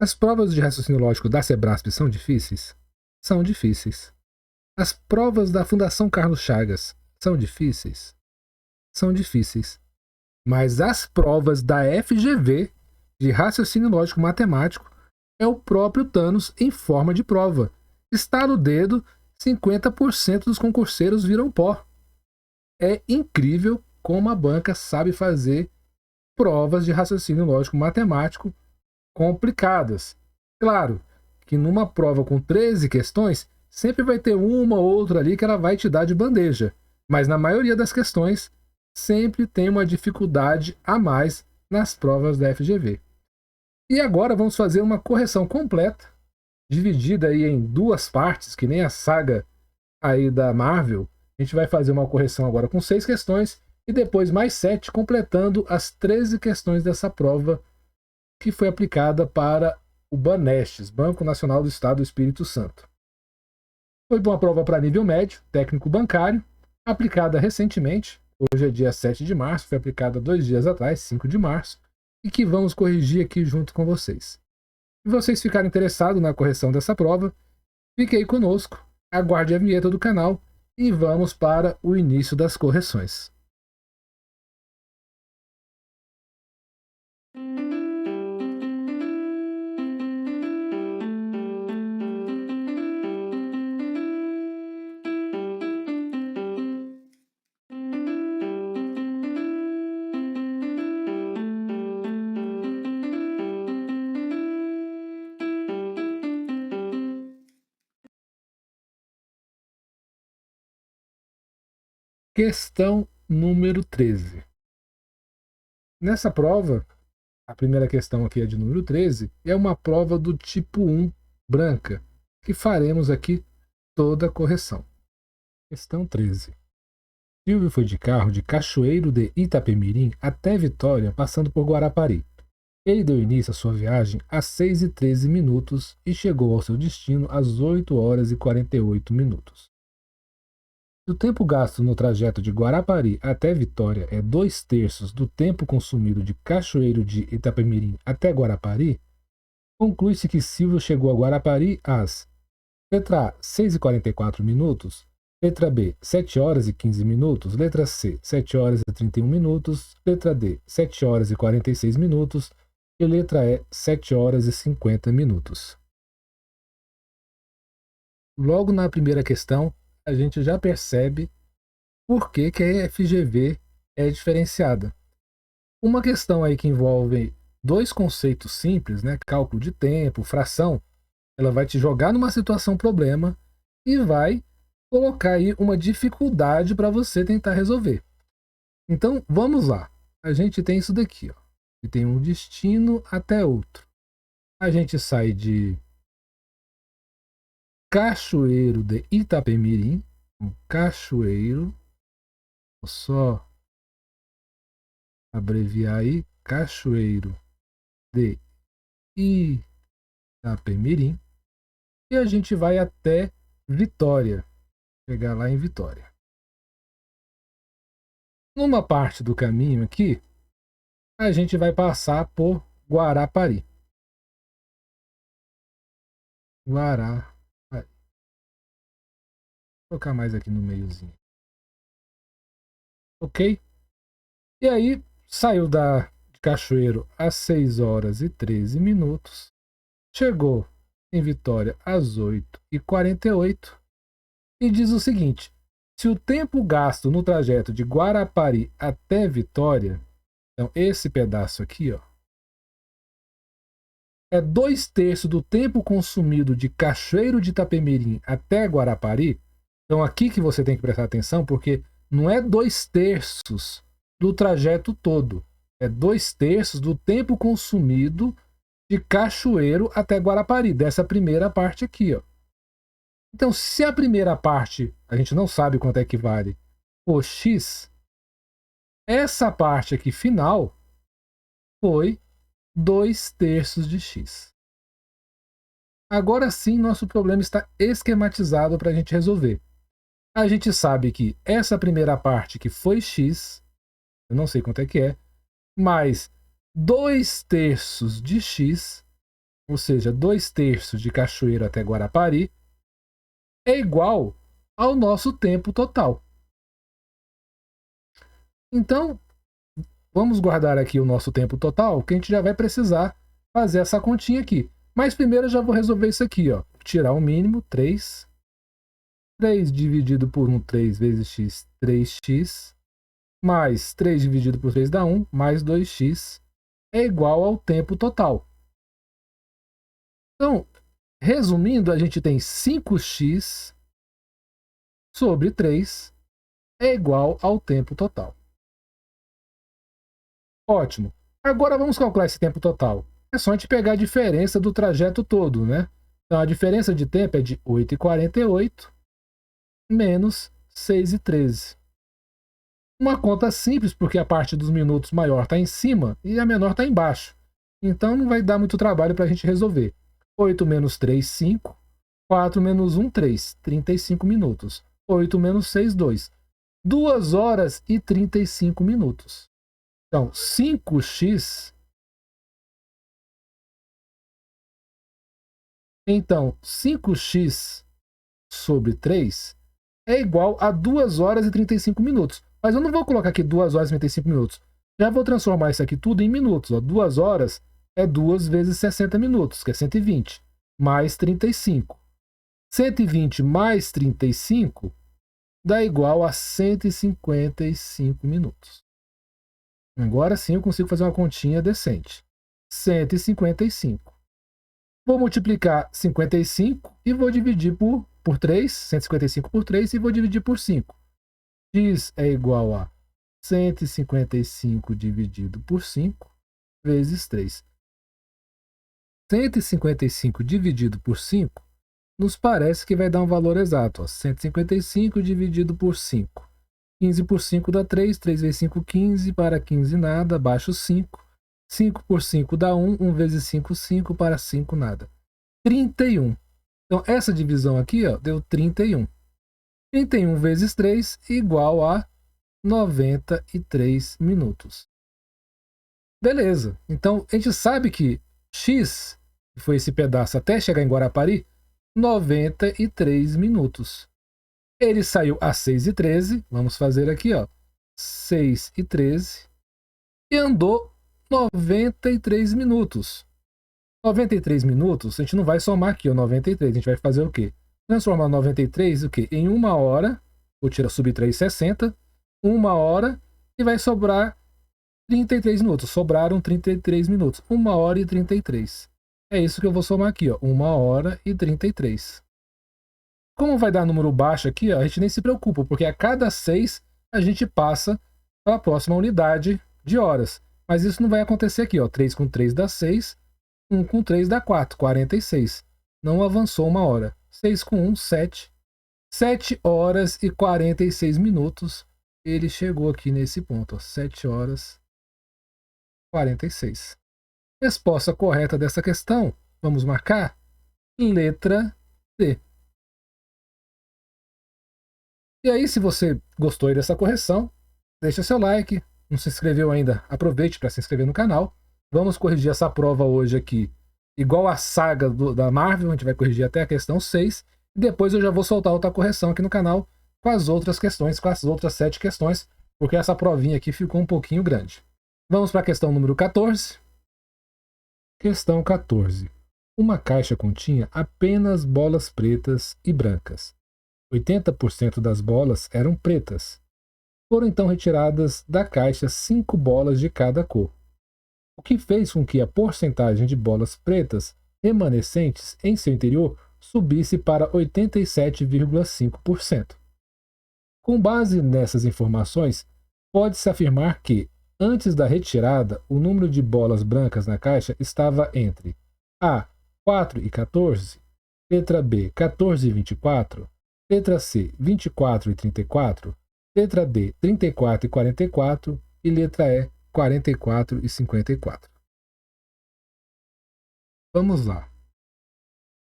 As provas de raciocínio lógico da Sebrasp são difíceis? São difíceis. As provas da Fundação Carlos Chagas são difíceis? São difíceis. Mas as provas da FGV, de raciocínio lógico matemático, é o próprio Thanos em forma de prova. Está no dedo, 50% dos concurseiros viram pó. É incrível como a banca sabe fazer provas de raciocínio lógico matemático complicadas. Claro que numa prova com 13 questões, sempre vai ter uma ou outra ali que ela vai te dar de bandeja. Mas na maioria das questões, sempre tem uma dificuldade a mais nas provas da FGV. E agora vamos fazer uma correção completa, dividida aí em duas partes, que nem a saga aí da Marvel. A gente vai fazer uma correção agora com 6 questões e depois mais 7, completando as 13 questões dessa prova que foi aplicada para o Banestes, Banco Nacional do Estado do Espírito Santo. Foi uma prova para nível médio, técnico bancário, aplicada recentemente, hoje é dia 7 de março, foi aplicada 2 dias atrás, 5 de março, e que vamos corrigir aqui junto com vocês. Se vocês ficarem interessados na correção dessa prova, fique aí conosco, aguarde a vinheta do canal e vamos para o início das correções. Questão número 13. Nessa prova, a primeira questão aqui é de número 13, é uma prova do tipo 1 branca, que faremos aqui toda a correção. Questão 13. Silvio foi de carro de Cachoeiro de Itapemirim até Vitória, passando por Guarapari. Ele deu início à sua viagem às 6h13 e chegou ao seu destino às 8h48. Se o tempo gasto no trajeto de Guarapari até Vitória é 2/3 do tempo consumido de Cachoeiro de Itapemirim até Guarapari, conclui-se que Silvio chegou a Guarapari às letra A, 6h44, letra B, 7h15, letra C, 7h31, letra D, 7h46 e letra E, 7h50. Logo na primeira questão, a gente já percebe por que a FGV é diferenciada. Uma questão aí que envolve dois conceitos simples, né, cálculo de tempo, fração, ela vai te jogar numa situação problema e vai colocar aí uma dificuldade para você tentar resolver. Então, vamos lá. A gente tem isso daqui, ó. E tem um destino até outro. A gente sai de Cachoeiro de Itapemirim, Cachoeiro, vou só abreviar aí, Cachoeiro de Itapemirim, e a gente vai até Vitória, chegar lá em Vitória. Numa parte do caminho aqui, a gente vai passar por Guarapari. Vou colocar mais aqui no meiozinho. Ok? E aí, saiu de Cachoeiro às 6h13, chegou em Vitória às 8h48 e diz o seguinte: se o tempo gasto no trajeto de Guarapari até Vitória, então esse pedaço aqui, ó, é 2/3 do tempo consumido de Cachoeiro de Itapemirim até Guarapari. Então aqui que você tem que prestar atenção, porque não é 2/3 do trajeto todo, é 2/3 do tempo consumido de Cachoeiro até Guarapari, dessa primeira parte aqui, ó. Então, se a primeira parte a gente não sabe quanto é que vale o x, essa parte aqui final foi 2/3 de x. Agora sim, nosso problema está esquematizado para a gente resolver. A gente sabe que essa primeira parte que foi x, eu não sei quanto é que é, mais 2/3 de x ou seja, 2/3 de Cachoeiro até Guarapari, é igual ao nosso tempo total. Então, vamos guardar aqui o nosso tempo total, que a gente já vai precisar fazer essa continha aqui. Mas primeiro eu já vou resolver isso aqui, ó. Tirar o mínimo, 3. 3 dividido por 1, 3 vezes x, 3x. Mais 3 dividido por 3 dá 1, mais 2x é igual ao tempo total. Então, resumindo, a gente tem 5x sobre 3 é igual ao tempo total. Ótimo. Agora vamos calcular esse tempo total. É só a gente pegar a diferença do trajeto todo, né? Então a diferença de tempo é de 8,48 menos 6,13. Uma conta simples, porque a parte dos minutos maior está em cima e a menor está embaixo. Então não vai dar muito trabalho para a gente resolver. 8 menos 3, 5. 4 menos 1, 3. 35 minutos. 8 menos 6, 2. 2 horas e 35 minutos. Então, 5x. Então, 5x sobre 3 é igual a 2 horas e 35 minutos. Mas eu não vou colocar aqui 2 horas e 35 minutos. Já vou transformar isso aqui tudo em minutos. Ó. 2 horas é 2 vezes 60 minutos, que é 120, mais 35. 120 mais 35 dá igual a 155 minutos. Agora sim eu consigo fazer uma continha decente. 155. Vou multiplicar 55 e vou dividir por 3, 155 por 3, e vou dividir por 5. X é igual a 155 dividido por 5 vezes 3. 155 dividido por 5 nos parece que vai dar um valor exato. Ó. 155 dividido por 5. 15 por 5 dá 3, 3 vezes 5, 15, para 15 nada, abaixo 5. 5 por 5 dá 1, 1 vezes 5, 5, para 5 nada. 31. Então, essa divisão aqui ó, deu 31. 31 vezes 3 igual a 93 minutos. Beleza. Então, a gente sabe que X, que foi esse pedaço até chegar em Guarapari, 93 minutos. Ele saiu às 6h13. Vamos fazer aqui, ó. 6h13. E andou 93 minutos. 93 minutos, a gente não vai somar aqui, ó, 93. A gente vai fazer o quê? Transformar 93 o quê? Em 1 hora. Vou tirar, subtrair 60. 1 hora. E vai sobrar 33 minutos. Sobraram 33 minutos. 1 hora e 33. É isso que eu vou somar aqui, ó. 1 hora e 33. Como vai dar número baixo aqui, ó, a gente nem se preocupa, porque a cada 6 a gente passa para a próxima unidade de horas. Mas isso não vai acontecer aqui, ó. 3 com 3 dá 6. 1 com 3 dá 4, 46. Não avançou 1 hora. 6 com 1, 7. 7 horas e 46 minutos. Ele chegou aqui nesse ponto, ó. 7 horas e 46. Resposta correta dessa questão, vamos marcar? Letra D. E aí, se você gostou aí dessa correção, deixa seu like. Não se inscreveu ainda, aproveite para se inscrever no canal. Vamos corrigir essa prova hoje aqui, igual a saga da Marvel. A gente vai corrigir até a questão 6. E depois eu já vou soltar outra correção aqui no canal com as outras questões, com as outras 7 questões, porque essa provinha aqui ficou um pouquinho grande. Vamos para a questão número 14. Questão 14. Uma caixa continha apenas bolas pretas e brancas. 80% das bolas eram pretas. Foram então retiradas da caixa 5 bolas de cada cor, o que fez com que a porcentagem de bolas pretas remanescentes em seu interior subisse para 87,5%. Com base nessas informações, pode-se afirmar que, antes da retirada, o número de bolas brancas na caixa estava entre A. 4 e 14, letra B. 14 e 24, letra C. 24 e 34, letra D. 34 e 44 e letra E. 44 e 54. Vamos lá.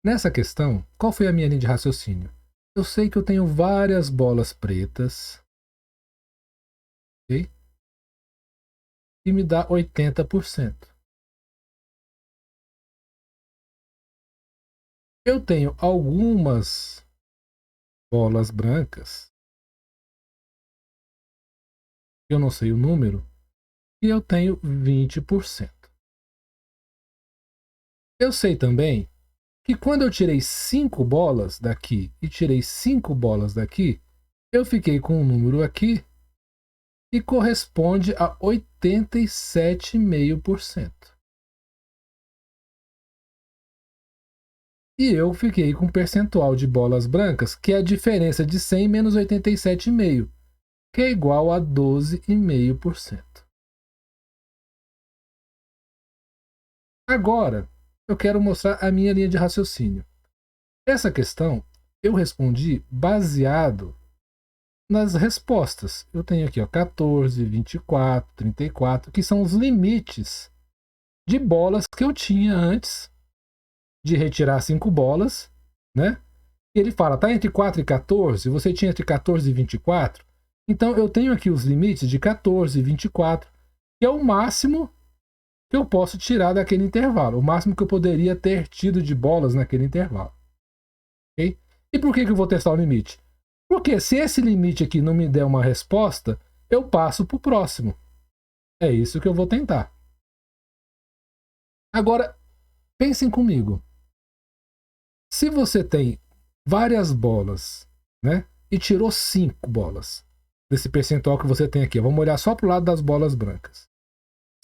Nessa questão, qual foi a minha linha de raciocínio? Eu sei que eu tenho várias bolas pretas, ok? E me dá 80%. eu tenho algumas bolas brancas, eu não sei o número, e eu tenho 20%. Eu sei também que quando eu tirei 5 bolas daqui e tirei 5 bolas daqui, eu fiquei com um número aqui que corresponde a 87,5%. E eu fiquei com um percentual de bolas brancas, que é a diferença de 100 menos 87,5%, que é igual a 12,5%. Agora, eu quero mostrar a minha linha de raciocínio. Essa questão eu respondi baseado nas respostas. Eu tenho aqui 14, 24, 34, que são os limites de bolas que eu tinha antes de retirar 5 bolas, né? E ele fala, tá entre 4 e 14, você tinha entre 14 e 24, então eu tenho aqui os limites de 14 e 24, que é o máximo que eu posso tirar daquele intervalo, o máximo que eu poderia ter tido de bolas naquele intervalo. Okay? E por que eu vou testar o limite? Porque se esse limite aqui não me der uma resposta, eu passo para o próximo. É isso que eu vou tentar. Agora, pensem comigo. Se você tem várias bolas, né, e tirou 5 bolas desse percentual que você tem aqui, vamos olhar só para o lado das bolas brancas.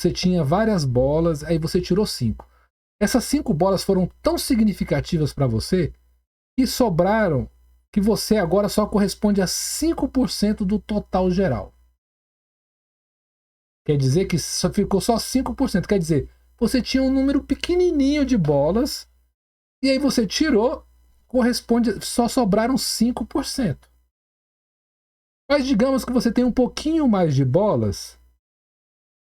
Você tinha várias bolas, aí você tirou 5. Essas 5 bolas foram tão significativas para você que sobraram, que você agora só corresponde a 5% do total geral. Quer dizer que só ficou só 5%. Quer dizer, você tinha um número pequenininho de bolas e aí você tirou, corresponde, só sobraram 5%. Mas digamos que você tem um pouquinho mais de bolas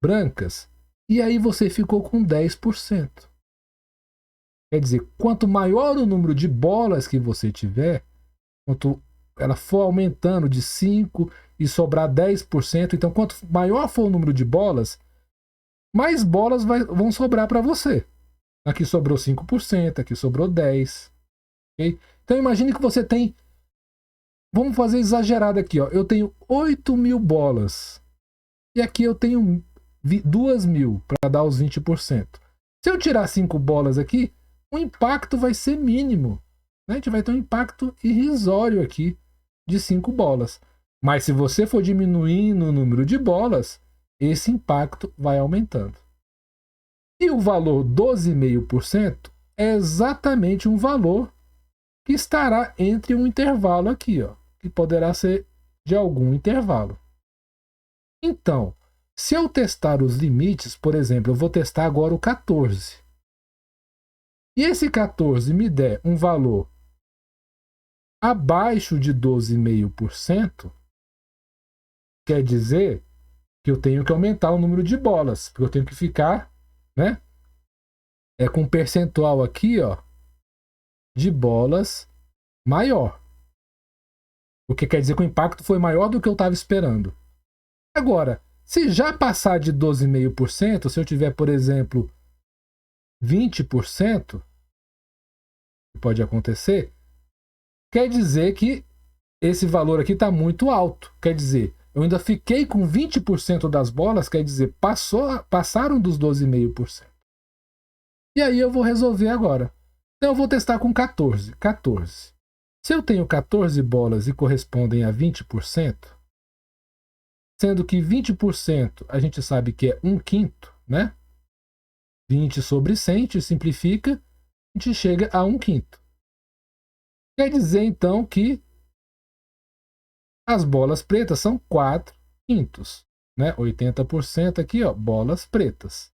brancas e aí você ficou com 10%. Quer dizer, quanto maior o número de bolas que você tiver, quanto ela for aumentando de 5 e sobrar 10%, então quanto maior for o número de bolas, mais bolas vão sobrar para você. Aqui sobrou 5%, aqui sobrou 10%. Okay? Então imagine que você tem, vamos fazer exagerado aqui, ó. Eu tenho 8.000 bolas e aqui eu tenho 2.000 para dar os 20%. Se eu tirar 5 bolas aqui, o impacto vai ser mínimo. A gente vai ter um impacto irrisório aqui de 5 bolas. Mas se você for diminuindo o número de bolas, esse impacto vai aumentando. E o valor 12,5% é exatamente um valor que estará entre um intervalo aqui, ó, que poderá ser de algum intervalo. Então, se eu testar os limites, por exemplo, eu vou testar agora o 14. E esse 14 me der um valor abaixo de 12,5%, quer dizer que eu tenho que aumentar o número de bolas, porque eu tenho que ficar, né, com um percentual aqui, ó, de bolas maior. O que quer dizer que o impacto foi maior do que eu estava esperando. Agora, se já passar de 12,5%, se eu tiver, por exemplo, 20%, que pode acontecer, quer dizer que esse valor aqui está muito alto. Quer dizer, eu ainda fiquei com 20% das bolas, quer dizer, passaram dos 12,5%. E aí eu vou resolver agora. Então eu vou testar com 14. 14. Se eu tenho 14 bolas e correspondem a 20%, sendo que 20% a gente sabe que é 1/5, né? 20 sobre 100, a gente simplifica, a gente chega a 1/5. Quer dizer, então, que as bolas pretas são 4/5, né? 80% aqui, ó, bolas pretas.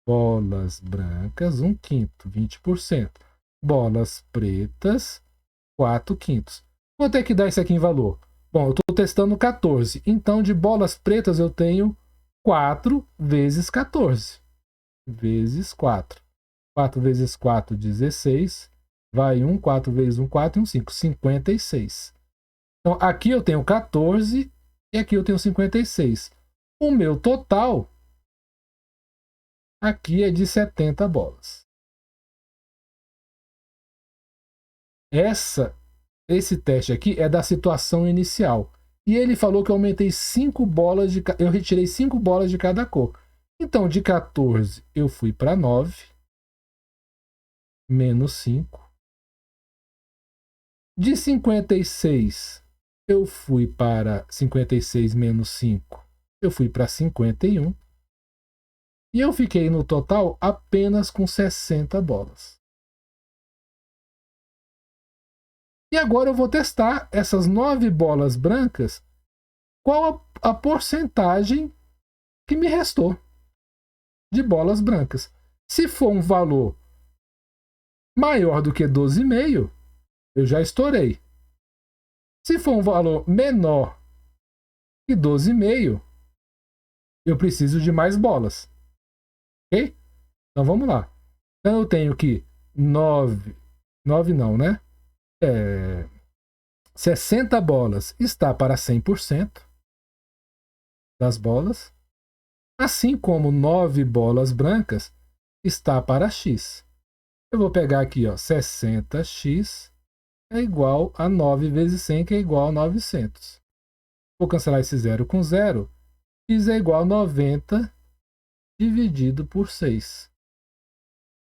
Bolas brancas, 1/5, 20%. Bolas pretas, 4/5. Quanto é que dá isso aqui em valor? Bom, eu estou testando 14. Então, de bolas pretas, eu tenho 4 vezes 14. Vezes 4. 4 vezes 4, 16. Vai 1, 4 vezes 1, 4 e 1, 5. 56. Então, aqui eu tenho 14 e aqui eu tenho 56. O meu total aqui é de 70 bolas. Esse teste aqui é da situação inicial. E ele falou que eu aumentei 5 bolas de... Eu retirei 5 bolas de cada cor. Então, de 14 eu fui para 9. Menos 5. De 56 eu fui para 56 menos 5. Eu fui para 51. E eu fiquei no total apenas com 60 bolas. E agora eu vou testar essas 9 bolas brancas. Qual a porcentagem que me restou de bolas brancas? Se for um valor maior do que 12,5, eu já estourei. Se for um valor menor que 12,5, eu preciso de mais bolas. Ok? Então vamos lá. Então eu tenho que 9 não, né? 60 bolas está para 100% das bolas, assim como 9 bolas brancas está para x. Eu vou pegar aqui, ó, 60x é igual a 9 vezes 100, que é igual a 900. Vou cancelar esse 0 com 0. X é igual a 90 dividido por 6.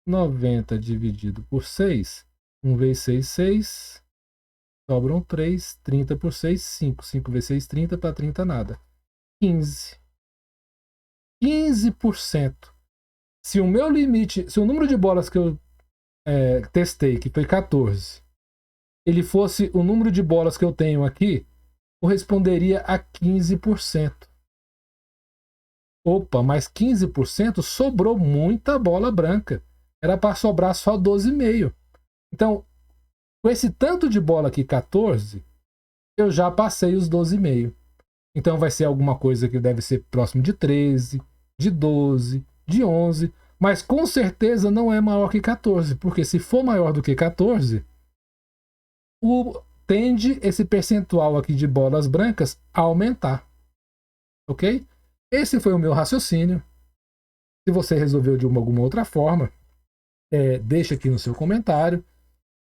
90 dividido por 6. 1 vezes 6, 6. Sobram 3. 30 por 6, 5. 5 vezes 6, 30. Para 30, nada. 15. 15%. Se o meu limite, se o número de bolas que eu testei, que foi 14, ele fosse o número de bolas que eu tenho aqui, corresponderia a 15%. Opa, mas 15% sobrou muita bola branca. Era para sobrar só 12,5. Então, com esse tanto de bola aqui, 14, eu já passei os 12,5. Então vai ser alguma coisa que deve ser próximo de 13, de 12, de 11, mas com certeza não é maior que 14, porque se for maior do que 14, tende esse percentual aqui de bolas brancas a aumentar. Ok? Esse foi o meu raciocínio. Se você resolveu de alguma outra forma, deixa aqui no seu comentário.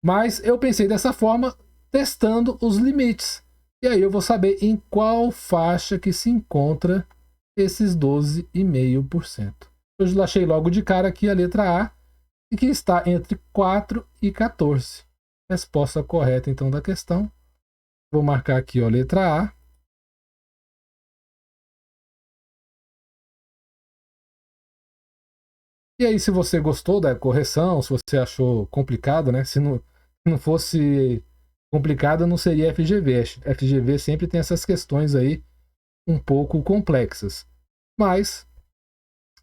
Mas eu pensei dessa forma, testando os limites. E aí eu vou saber em qual faixa que se encontra esses 12,5%. Eu achei logo de cara aqui a letra A, e que está entre 4 e 14. Resposta correta, então, da questão. Vou marcar aqui, ó, letra A. E aí, se você gostou da correção, se você achou complicado, né? Se não fosse complicado, não seria FGV. FGV sempre tem essas questões aí um pouco complexas. Mas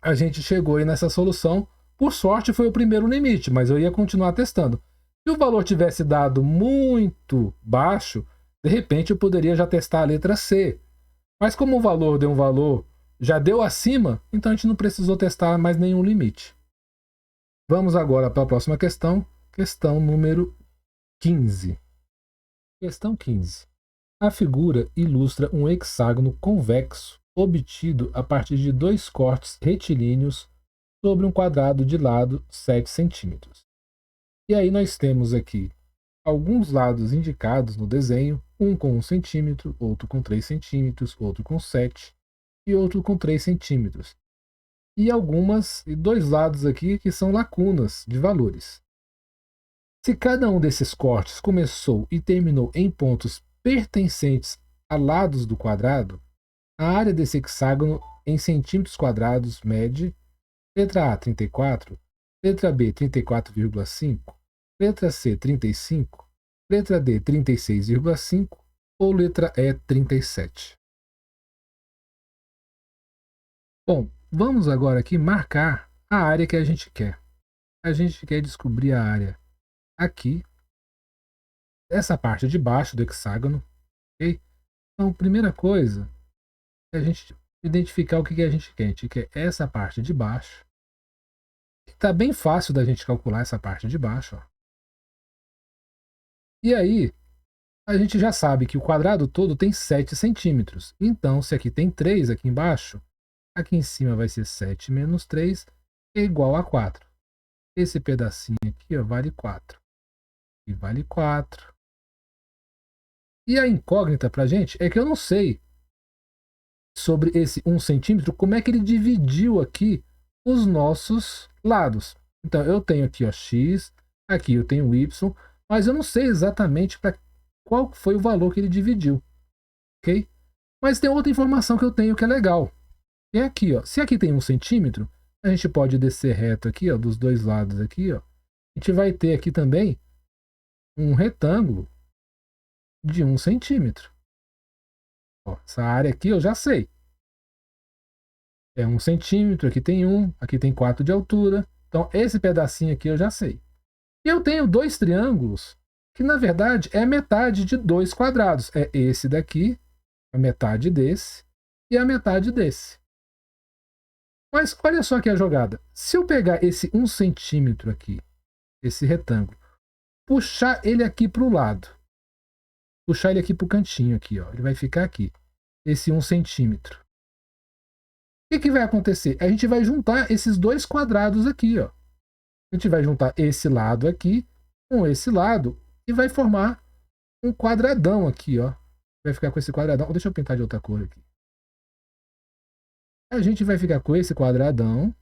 a gente chegou aí nessa solução. Por sorte, foi o primeiro limite, mas eu ia continuar testando. Se o valor tivesse dado muito baixo, de repente eu poderia já testar a letra C. Mas como o valor deu um valor, já deu acima, então a gente não precisou testar mais nenhum limite. Vamos agora para a próxima questão, questão número 15. Questão 15. A figura ilustra um hexágono convexo obtido a partir de 2 cortes retilíneos sobre um quadrado de lado 7 centímetros. E aí nós temos aqui alguns lados indicados no desenho, um com 1 centímetro, outro com 3 centímetros, outro com 7 e outro com 3 centímetros. E 2 lados aqui que são lacunas de valores. Se cada um desses cortes começou e terminou em pontos pertencentes a lados do quadrado, a área desse hexágono em centímetros quadrados mede letra A 34, letra B 34,5, letra C 35, letra D 36,5 ou letra E 37. Bom, vamos agora aqui marcar a área que a gente quer. A gente quer descobrir a área aqui, essa parte de baixo do hexágono, ok? Então, primeira coisa é a gente identificar o que a gente quer. A gente quer essa parte de baixo. Está bem fácil da gente calcular essa parte de baixo. Ó. E aí, a gente já sabe que o quadrado todo tem 7 centímetros. Então, se aqui tem 3 aqui embaixo, aqui em cima vai ser 7 menos 3, que é igual a 4. Esse pedacinho aqui ó, vale 4. aqui vale 4. E a incógnita pra gente é que eu não sei sobre esse 1 centímetro, como é que ele dividiu aqui os nossos lados. Então, eu tenho aqui ó, x, aqui eu tenho y, mas eu não sei exatamente para qual foi o valor que ele dividiu, ok? Mas tem outra informação que eu tenho que é legal. É aqui, ó. Se aqui tem 1 centímetro, a gente pode descer reto aqui, ó, dos dois lados aqui, ó. A gente vai ter aqui também um retângulo de 1 centímetro. Ó, essa área aqui eu já sei. É 1 centímetro, aqui tem 1, aqui tem 4 de altura. Então, esse pedacinho aqui eu já sei. E eu tenho dois triângulos, que na verdade é a metade de dois quadrados. É esse daqui, a metade desse, e a metade desse. Mas olha só aqui a jogada. Se eu pegar esse 1 centímetro aqui, esse retângulo, puxar ele aqui para o lado, puxar ele aqui para o cantinho, aqui, ó, ele vai ficar aqui, esse 1 centímetro. O que vai acontecer? A gente vai juntar esses dois quadrados aqui, ó. A gente vai juntar esse lado aqui com esse lado e vai formar um quadradão aqui, ó. Vai ficar com esse quadradão. Deixa eu pintar de outra cor aqui. A gente vai ficar com esse quadradão.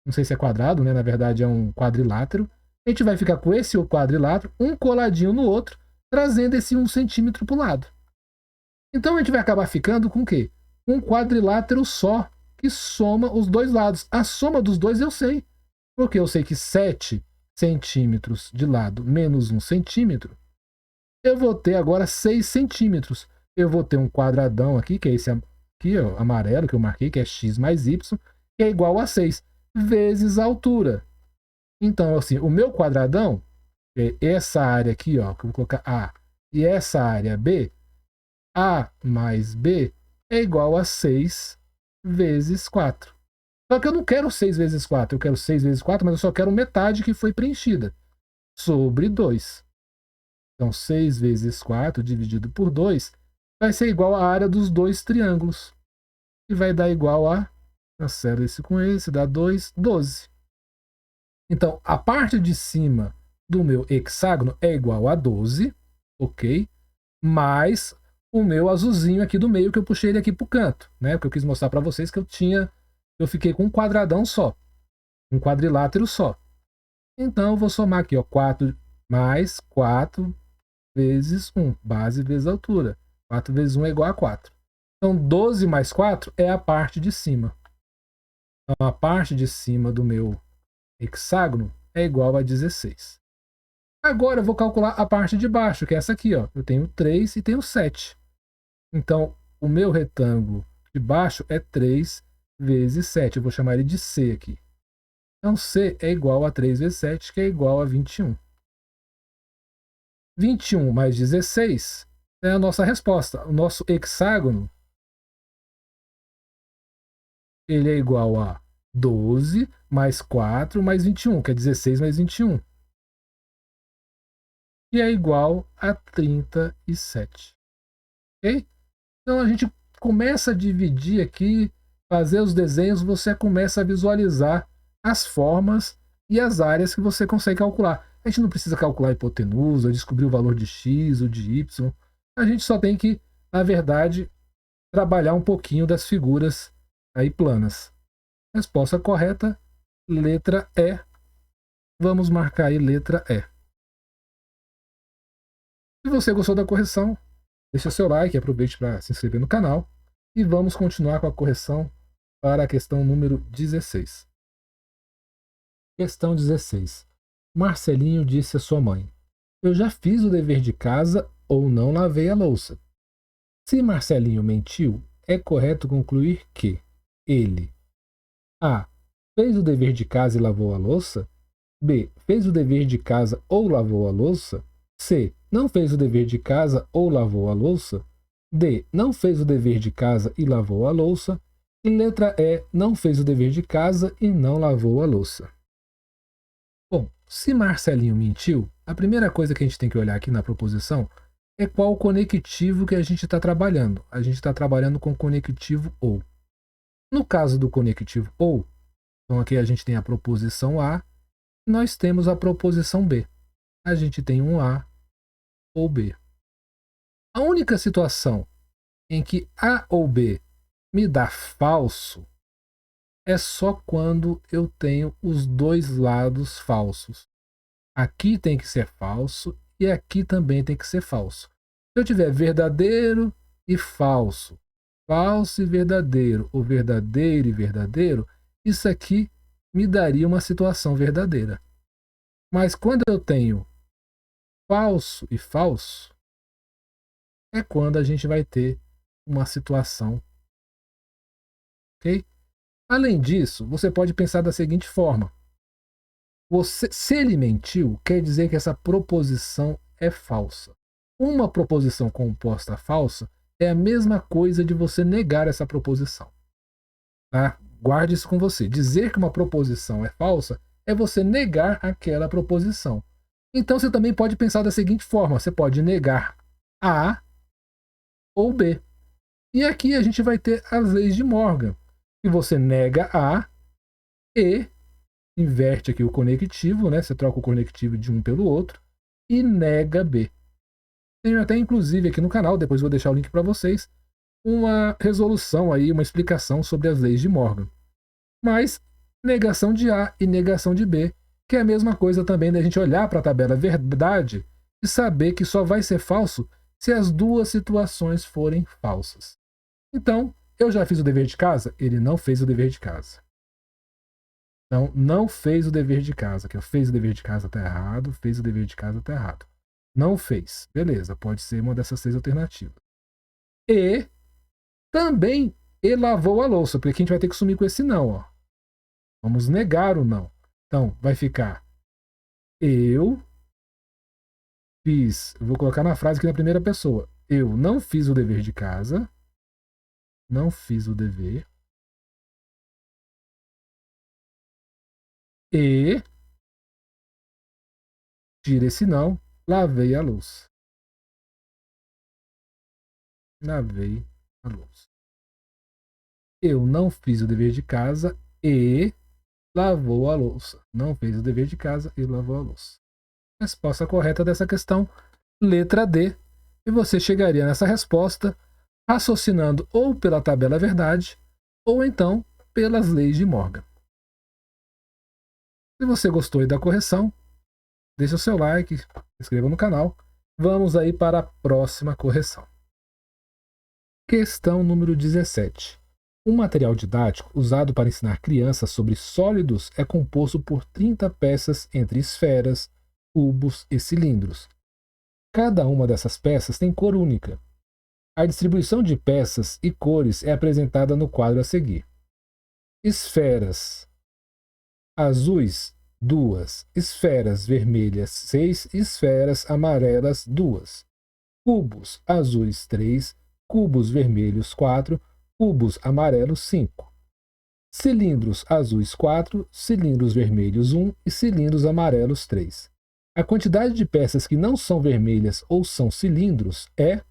Não sei se é quadrado, né? Na verdade é um quadrilátero. A gente vai ficar com esse quadrilátero, um coladinho no outro, trazendo esse 1 centímetro para o lado. Então a gente vai acabar ficando com o quê? Um quadrilátero só, que soma os dois lados. A soma dos dois eu sei, porque eu sei que 7 centímetros de lado menos 1 centímetro, eu vou ter agora 6 centímetros. Eu vou ter um quadradão aqui, que é esse aqui, ó, amarelo, que eu marquei, que é x mais y, que é igual a 6, vezes a altura. Então, assim, o meu quadradão, é essa área aqui, ó, que eu vou colocar A, e essa área B, A mais B, é igual a 6 vezes 4. Só que eu não quero 6 vezes 4, eu quero 6 vezes 4, mas eu só quero metade que foi preenchida, sobre 2. Então, 6 vezes 4 dividido por 2 vai ser igual à área dos dois triângulos. E vai dar igual a, cancelo esse com esse, dá 2, 12. Então, a parte de cima do meu hexágono é igual a 12, ok? Mais o meu azulzinho aqui do meio, que eu puxei ele aqui para o canto, né? Porque eu quis mostrar para vocês que eu fiquei com um quadradão só, um quadrilátero só. Então eu vou somar aqui, ó, 4 mais 4 vezes 1, base vezes altura. 4 vezes 1 é igual a 4. Então 12 mais 4 é a parte de cima. Então a parte de cima do meu hexágono é igual a 16. Agora eu vou calcular a parte de baixo, que é essa aqui, ó. Eu tenho 3 e tenho 7. Então, o meu retângulo de baixo é 3 vezes 7. Eu vou chamar ele de C aqui. Então, C é igual a 3 vezes 7, que é igual a 21. 21 mais 16 é a nossa resposta. O nosso hexágono ele é igual a 12 mais 4 mais 21, que é 16 mais 21. E é igual a 37. Ok? Então a gente começa a dividir aqui, fazer os desenhos, você começa a visualizar as formas e as áreas que você consegue calcular. A gente não precisa calcular a hipotenusa, descobrir o valor de x ou de y. A gente só tem que, na verdade, trabalhar um pouquinho das figuras aí planas. Resposta correta, letra E. Vamos marcar aí letra E. Se você gostou da correção, deixa seu like, aproveite para se inscrever no canal e vamos continuar com a correção para a questão número 16. Questão 16. Marcelinho disse à sua mãe: eu já fiz o dever de casa ou não lavei a louça. Se Marcelinho mentiu, é correto concluir que ele A. Fez o dever de casa e lavou a louça. B. Fez o dever de casa ou lavou a louça. C. Não fez o dever de casa ou lavou a louça. D. Não fez o dever de casa e lavou a louça. E letra E. Não fez o dever de casa e não lavou a louça. Bom, se Marcelinho mentiu, a primeira coisa que a gente tem que olhar aqui na proposição é qual o conectivo que a gente está trabalhando. A gente está trabalhando com o conectivo ou. No caso do conectivo ou, então aqui a gente tem a proposição A nós temos a proposição B. A gente tem um A ou B. A única situação em que A ou B me dá falso é só quando eu tenho os dois lados falsos. Aqui tem que ser falso e aqui também tem que ser falso. Se eu tiver verdadeiro e falso, falso e verdadeiro, ou verdadeiro e verdadeiro, isso aqui me daria uma situação verdadeira. Mas quando eu tenho falso e falso, é quando a gente vai ter uma situação. Ok? Além disso, você pode pensar da seguinte forma. Se ele mentiu, quer dizer que essa proposição é falsa. Uma proposição composta falsa é a mesma coisa de você negar essa proposição. Tá? Guarde isso com você. Dizer que uma proposição é falsa é você negar aquela proposição. Então você também pode pensar da seguinte forma. Você pode negar A ou B. E aqui a gente vai ter as leis de Morgan. Se você nega A e inverte aqui o conectivo, né? Você troca o conectivo de um pelo outro e nega B. Tenho até inclusive aqui no canal, depois vou deixar o link para vocês, uma resolução aí, uma explicação sobre as leis de Morgan. Mas negação de A e negação de B, que é a mesma coisa também da gente olhar para a tabela verdade e saber que só vai ser falso se as duas situações forem falsas. Então, eu já fiz o dever de casa? Ele não fez o dever de casa. Então, não fez o dever de casa. Que eu fez o dever de casa, tá errado. Fez o dever de casa, tá errado. Não fez. Beleza, pode ser uma dessas 6 alternativas. E também ele lavou a louça, porque a gente vai ter que sumir com esse não. Ó. Vamos negar o não. Então, vai ficar eu fiz. Eu vou colocar na frase aqui na primeira pessoa. Eu não fiz o dever de casa. Não fiz o dever. E tira esse não, lavei a louça. Lavei a louça. Eu não fiz o dever de casa e lavou a louça. Não fez o dever de casa e lavou a louça. Resposta correta dessa questão, letra D. E você chegaria nessa resposta raciocinando ou pela tabela verdade ou então pelas leis de Morgan. Se você gostou da correção, deixe o seu like, se inscreva no canal. Vamos aí para a próxima correção. Questão número 17. Um material didático usado para ensinar crianças sobre sólidos é composto por 30 peças entre esferas, cubos e cilindros. Cada uma dessas peças tem cor única. A distribuição de peças e cores é apresentada no quadro a seguir. Esferas azuis, 2. Esferas vermelhas, 6. Esferas amarelas, 2. Cubos azuis, 3. Cubos vermelhos, 4. Cubos amarelos, 5. Cilindros azuis, 4. Cilindros vermelhos, 1. E cilindros amarelos, 3. A quantidade de peças que não são vermelhas ou são cilindros é: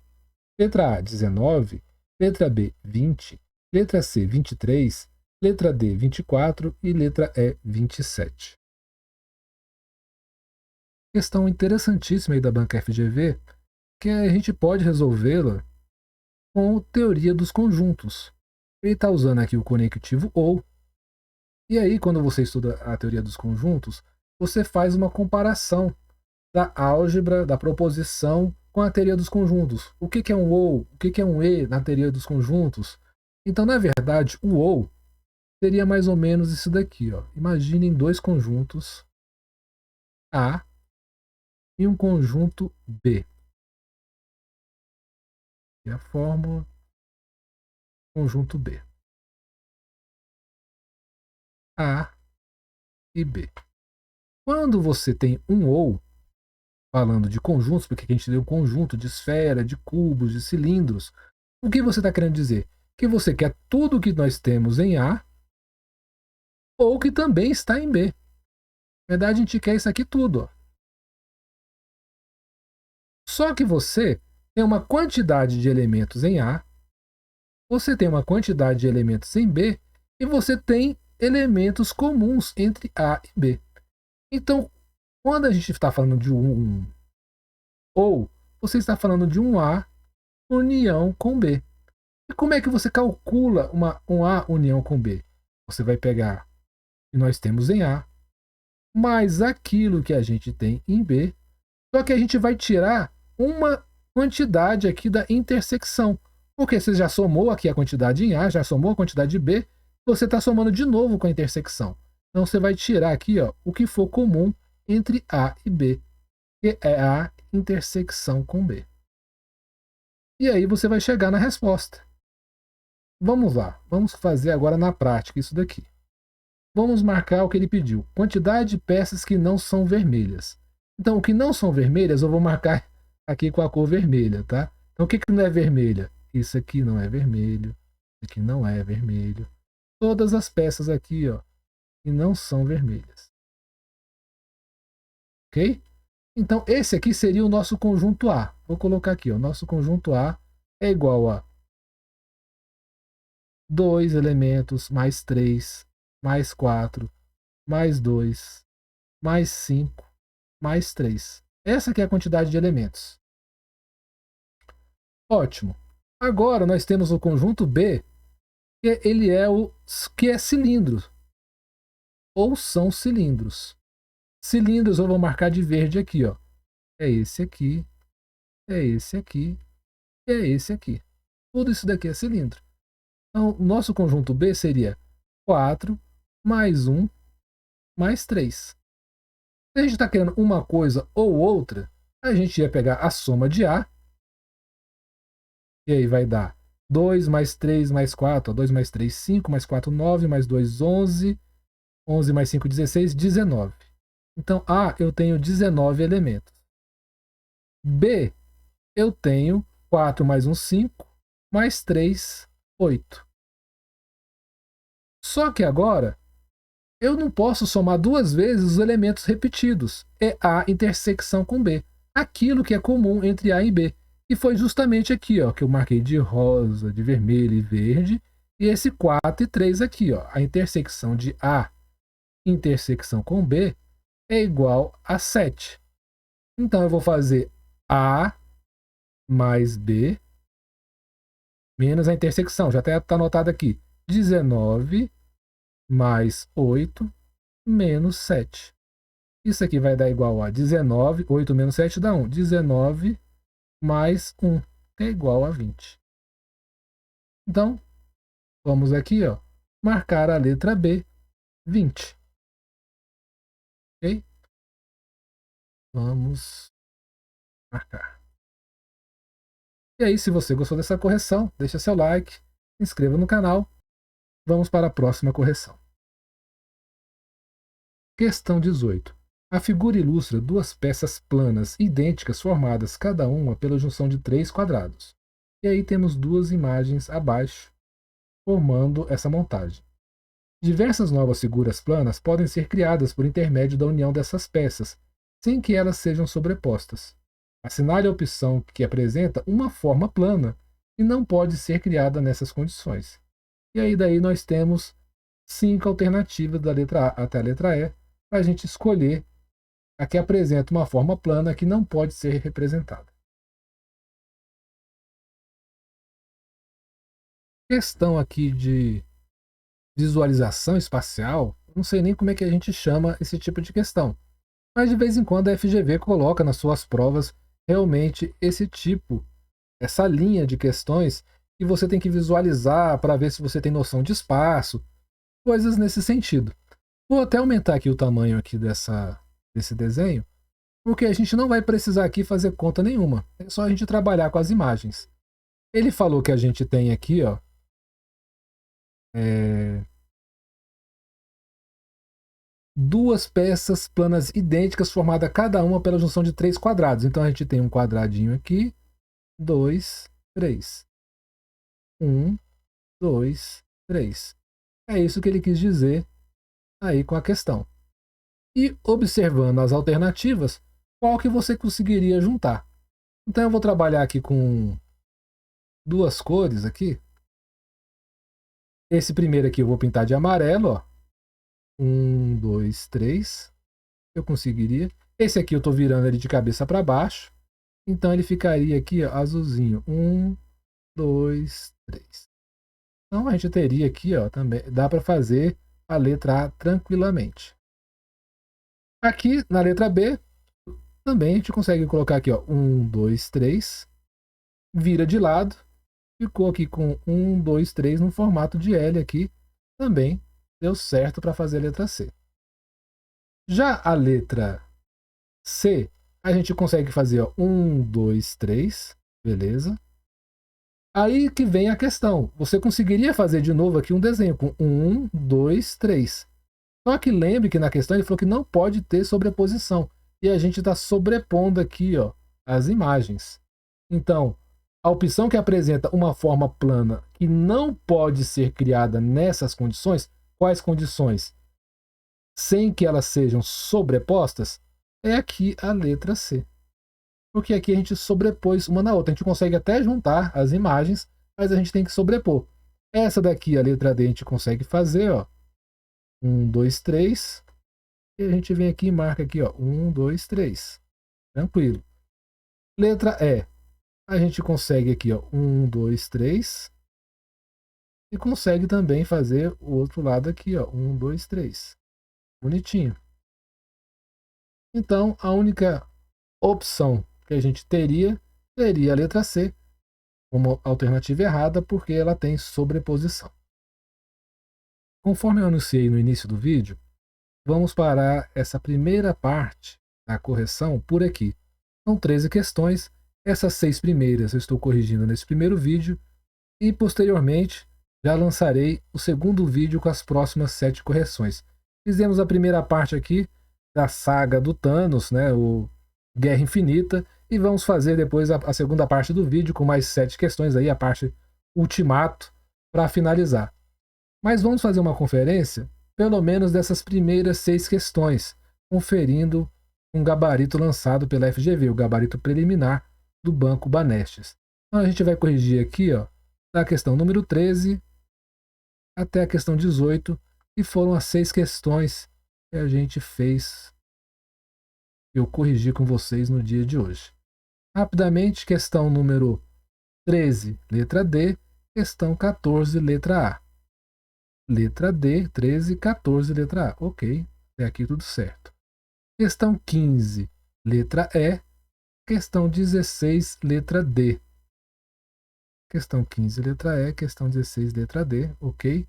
letra A, 19. Letra B, 20. Letra C, 23. Letra D, 24 e letra E, 27. Questão interessantíssima aí da banca FGV, que a gente pode resolvê-la com teoria dos conjuntos. Ele está usando aqui o conectivo ou. E aí, quando você estuda a teoria dos conjuntos, você faz uma comparação da álgebra, da proposição com a teoria dos conjuntos. O que é um ou? O que é um e na teoria dos conjuntos? Então, na verdade, o ou seria mais ou menos isso daqui. Ó. Imaginem dois conjuntos A e um conjunto B. E a fórmula conjunto B. A e B. Quando você tem um ou, falando de conjuntos, porque a gente tem um conjunto de esfera, de cubos, de cilindros, o que você está querendo dizer? Que você quer tudo que nós temos em A ou que também está em B. Na verdade, a gente quer isso aqui tudo. Ó. Só que você tem uma quantidade de elementos em A, você tem uma quantidade de elementos em B e você tem elementos comuns entre A e B. Então, quando a gente está falando de um ou, você está falando de um A união com B. E como é que você calcula um A união com B? Você vai pegar o que nós temos em A, mais aquilo que a gente tem em B, só que a gente vai tirar uma quantidade aqui da intersecção. Porque você já somou aqui a quantidade em A, já somou a quantidade em B, você está somando de novo com a intersecção. Então você vai tirar aqui o que for comum entre A e B, que é a intersecção com B. E aí você vai chegar na resposta. Vamos lá, vamos fazer agora na prática isso daqui. Vamos marcar o que ele pediu. Quantidade de peças que não são vermelhas. Então, o que não são vermelhas, eu vou marcar aqui com a cor vermelha, tá? Então, o que não é vermelha? Isso aqui não é vermelho. Isso aqui não é vermelho. Todas as peças aqui, que não são vermelhas. Ok? Então, esse aqui seria o nosso conjunto A. Vou colocar aqui, o nosso conjunto A é igual a 2 elementos mais 3 mais 4 mais 2 mais 5 mais 3. Essa aqui é a quantidade de elementos. Ótimo. Agora nós temos o conjunto B, que ele é o que é cilindro. Ou são cilindros. Cilindros eu vou marcar de verde aqui, ó. É esse aqui, é esse aqui, é esse aqui. Tudo isso daqui é cilindro. Então, o nosso conjunto B seria 4 mais 1 mais 3. Se a gente está querendo uma coisa ou outra, a gente ia pegar a soma de A, e aí vai dar 2 mais 3 mais 4, 2 mais 3, 5, mais 4, 9, mais 2, 11, 11 mais 5, 16, 19. Então, A, eu tenho 19 elementos. B, eu tenho 4 mais 1, 5, mais 3, 8. Só que agora, eu não posso somar duas vezes os elementos repetidos. É A intersecção com B. Aquilo que é comum entre A e B. E foi justamente aqui, ó, que eu marquei de rosa, de vermelho e verde. E esse 4 e 3 aqui, ó. A intersecção de A intersecção com B é igual a 7. Então eu vou fazer A mais B menos a intersecção. Já até está anotado aqui. 19 mais 8 menos 7. Isso aqui vai dar igual a 19. 8 menos 7 dá 1. 19 mais 1 é igual a 20. Então, vamos aqui, ó, marcar a letra B, 20. Ok? Vamos marcar. E aí, se você gostou dessa correção, deixa seu like, se inscreva no canal. Vamos para a próxima correção. Questão 18. A figura ilustra duas peças planas idênticas formadas cada uma pela junção de três quadrados. E aí temos duas imagens abaixo formando essa montagem. Diversas novas figuras planas podem ser criadas por intermédio da união dessas peças, sem que elas sejam sobrepostas. Assinale a opção que apresenta uma forma plana e não pode ser criada nessas condições. E aí daí nós temos 5 alternativas da letra A até a letra E para a gente escolher a que apresenta uma forma plana que não pode ser representada. Questão aqui de visualização espacial, não sei nem como é que a gente chama esse tipo de questão, mas de vez em quando a FGV coloca nas suas provas realmente esse tipo, essa linha de questões que você tem que visualizar para ver se você tem noção de espaço, coisas nesse sentido. Vou até aumentar aqui o tamanho aqui desse desenho, porque a gente não vai precisar aqui fazer conta nenhuma, é só a gente trabalhar com as imagens. Ele falou que a gente tem aqui, ó, duas peças planas idênticas formadas cada uma pela junção de três quadrados. Então a gente tem um quadradinho aqui, 2, 3. 1, 2, 3. É isso que ele quis dizer aí com a questão. E observando as alternativas, qual que você conseguiria juntar? Então eu vou trabalhar aqui com duas cores aqui. Esse primeiro aqui eu vou pintar de amarelo, ó. 1, 2, 3. Eu conseguiria. Esse aqui eu estou virando ele de cabeça para baixo. Então ele ficaria aqui, ó, azulzinho. 1, 2, 3. Então a gente teria aqui, ó, também dá para fazer a letra A tranquilamente. Aqui na letra B, também a gente consegue colocar aqui, ó, 1, 2, 3. Vira de lado. Ficou aqui com 1, 2, 3 no formato de L aqui. Também deu certo para fazer a letra C. Já a letra C, a gente consegue fazer, ó, 1, 2, 3. Beleza. Aí que vem a questão. Você conseguiria fazer de novo aqui um desenho com 1, 2, 3. Só que lembre que na questão ele falou que não pode ter sobreposição. E a gente está sobrepondo aqui, ó, as imagens. Então, a opção que apresenta uma forma plana que não pode ser criada nessas condições, quais condições? Sem que elas sejam sobrepostas, é aqui a letra C. Porque aqui a gente sobrepôs uma na outra. A gente consegue até juntar as imagens, mas a gente tem que sobrepor. Essa daqui, a letra D, a gente consegue fazer, ó. 1, 2, 3. E a gente vem aqui e marca aqui, ó. 1, 2, 3. Tranquilo. Letra E. A gente consegue aqui, ó. 1, 2, 3. E consegue também fazer o outro lado aqui, ó. 1, 2, 3. Bonitinho. Então, a única opção que a gente teria seria a letra C como alternativa errada, porque ela tem sobreposição. Conforme eu anunciei no início do vídeo, vamos parar essa primeira parte da correção por aqui. São 13 questões, essas 6 primeiras eu estou corrigindo nesse primeiro vídeo e posteriormente já lançarei o segundo vídeo com as próximas 7 correções. Fizemos a primeira parte aqui da saga do Thanos, né, o Guerra Infinita, e vamos fazer depois a segunda parte do vídeo com mais 7 questões aí, a parte Ultimato, para finalizar. Mas vamos fazer uma conferência, pelo menos dessas primeiras 6 questões, conferindo um gabarito lançado pela FGV, o gabarito preliminar do Banco Banestes. Então a gente vai corrigir aqui, ó, da questão número 13 até a questão 18, que foram as 6 questões que a gente fez, eu corrigi com vocês no dia de hoje. Rapidamente, questão número 13, letra D, questão 14, letra A. Letra D, 13, 14, letra A. Ok, até aqui tudo certo. Questão 15, letra E. Questão 16, letra D. Questão 15, letra E. Questão 16, letra D. Ok.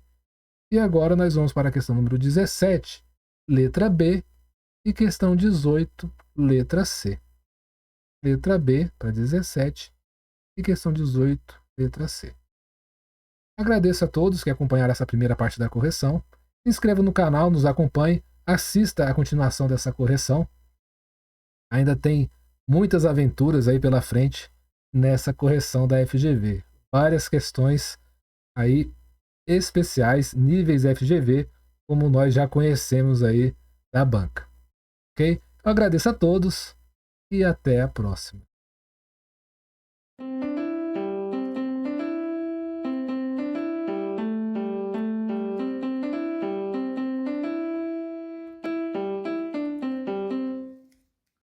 E agora nós vamos para a questão número 17, letra B. E questão 18, letra C. Letra B para 17 e questão 18, letra C. Agradeço a todos que acompanharam essa primeira parte da correção. Se inscreva no canal, nos acompanhe, assista a continuação dessa correção. Ainda tem muitas aventuras aí pela frente nessa correção da FGV. Várias questões aí especiais, níveis FGV, como nós já conhecemos aí da banca. Ok? Eu agradeço a todos e até a próxima.